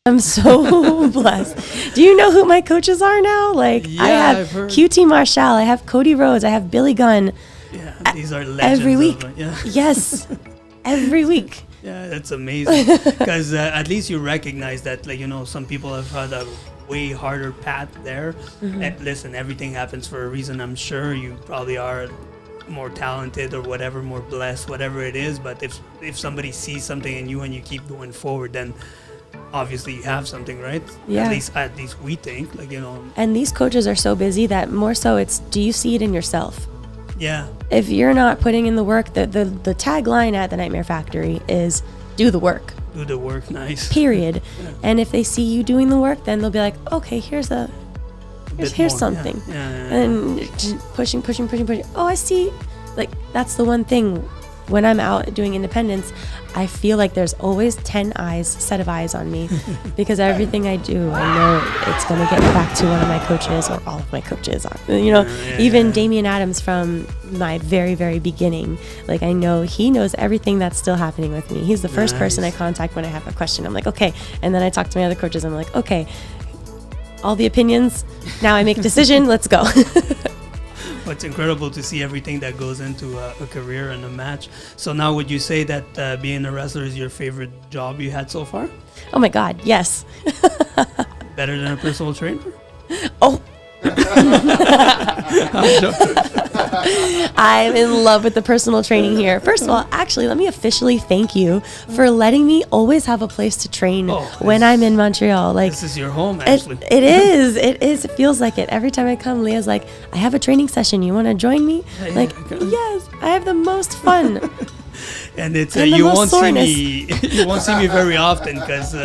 I'm so blessed. Do you know who my coaches are now? Like, Yeah, I have I've heard. QT Marshall, I have Cody Rhodes, I have Billy Gunn. Yeah, these are legends. Every week. Yeah. Yes, every week. Yeah, that's amazing. Because at least you recognize that, like, some people have had a way harder path there. And listen, everything happens for a reason. I'm sure you probably are more talented or whatever, more blessed, whatever it is. But if somebody sees something in you and you keep going forward, then obviously you have something, right? Yeah. At least we think, like, And these coaches are so busy that more so it's, do you see it in yourself? Yeah. If you're not putting in the work, the tagline at the Nightmare Factory is do the work. Do the work, nice. Period. Yeah. And if they see you doing the work, then they'll be like, okay, here's something. Yeah. And just pushing. Oh, I see. Like, that's the one thing. When I'm out doing independence, I feel like there's always 10 set of eyes on me because everything I do, I know it's going to get back to one of my coaches or all of my coaches. Even Damian Adams from my very, very beginning. Like, I know he knows everything that's still happening with me. He's the first person I contact when I have a question. I'm like, okay. And then I talk to my other coaches. I'm like, okay, all the opinions. Now I make a decision. Let's go. It's incredible to see everything that goes into a career and a match. So now, would you say that being a wrestler is your favorite job you had so far? Oh my God, yes. Better than a personal trainer? Oh. I'm joking. I'm in love with the personal training here. First of all, actually, let me officially thank you for letting me always have a place to train when I'm in Montreal. Like, this is your home, actually. It is. It feels like it. Every time I come, Leah's like, I have a training session. You want to join me? Like, yes, I have the most fun. And it's and you won't see me. You won't see me very often because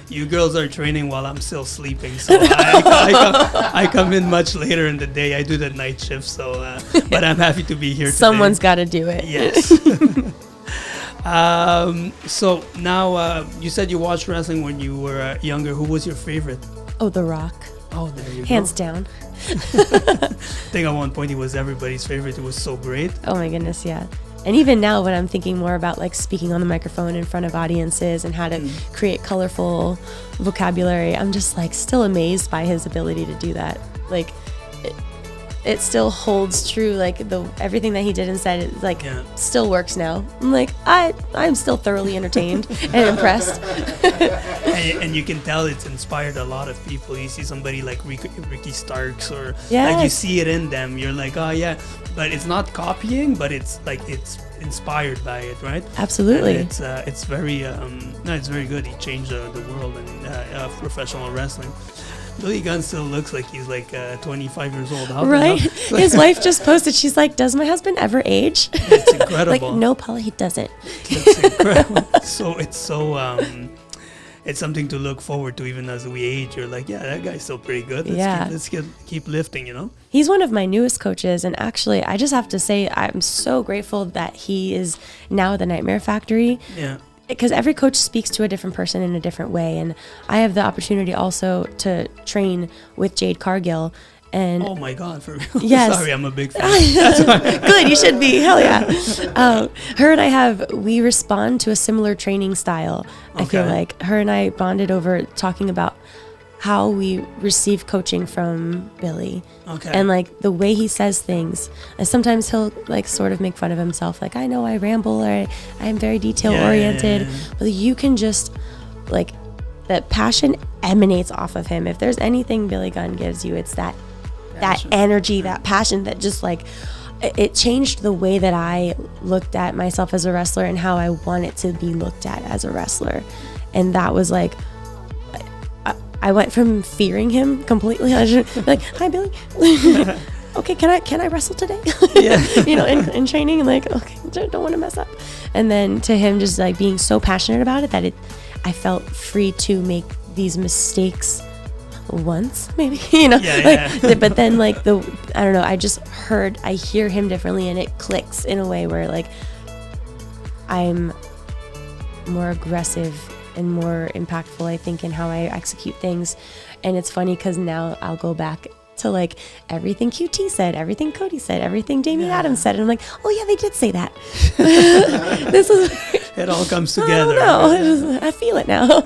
you girls are training while I'm still sleeping. So I come in much later in the day. I do the night shift. So, but I'm happy to be here. Someone's got to do it. Yes. So now you said you watched wrestling when you were younger. Who was your favorite? Oh, The Rock. Oh, there you go. Hands down. I think at one point he was everybody's favorite. It was so great. Oh my goodness, yeah. And even now when I'm thinking more about like speaking on the microphone in front of audiences and how to create colorful vocabulary, I'm just like still amazed by his ability to do that. Like it still holds true. Like everything that he did and said, still works now. I'm like, I'm still thoroughly entertained and impressed. And you can tell it's inspired a lot of people. You see somebody like Ricky Starks or like you see it in them. You're like, oh yeah, but it's not copying, but it's like it's inspired by it, right? Absolutely. And it's very it's very good. He changed the world in professional wrestling. Billy Gunn still looks like he's like 25 years old. Right? His wife just posted, she's like, does my husband ever age? It's incredible. Like, no, Paula, he doesn't. It's incredible. It's something to look forward to even as we age. You're like, yeah, that guy's still pretty good. Let's keep lifting, He's one of my newest coaches. And actually, I just have to say, I'm so grateful that he is now at the Nightmare Factory. Yeah. Because every coach speaks to a different person in a different way. And I have the opportunity also to train with Jade Cargill. And oh my God, for real? Yes. Sorry, I'm a big fan. Good, you should be. Hell yeah. Her and we respond to a similar training style. Okay. I feel like her and I bonded over talking about how we receive coaching from Billy. Okay. And like the way he says things. And sometimes he'll like sort of make fun of himself. Like, I know I ramble or I'm very detail oriented. Yeah. But you can just like, that passion emanates off of him. If there's anything Billy Gunn gives you, it's that energy, that passion that just like, it changed the way that I looked at myself as a wrestler and how I wanted to be looked at as a wrestler. And that was like, I went from fearing him completely. I just like, hi Billy. Okay, can I wrestle today? Yeah. In training, and like, okay, don't want to mess up. And then to him just like being so passionate about it that I felt free to make these mistakes once, maybe, but then like I don't know, I hear him differently and it clicks in a way where like I'm more aggressive and more impactful, I think, in how I execute things. And it's funny because now I'll go back to like everything QT said, everything Cody said, everything Damian Adams said, and I'm like, oh yeah, they did say that. This is it all comes together. I don't know. I feel it now.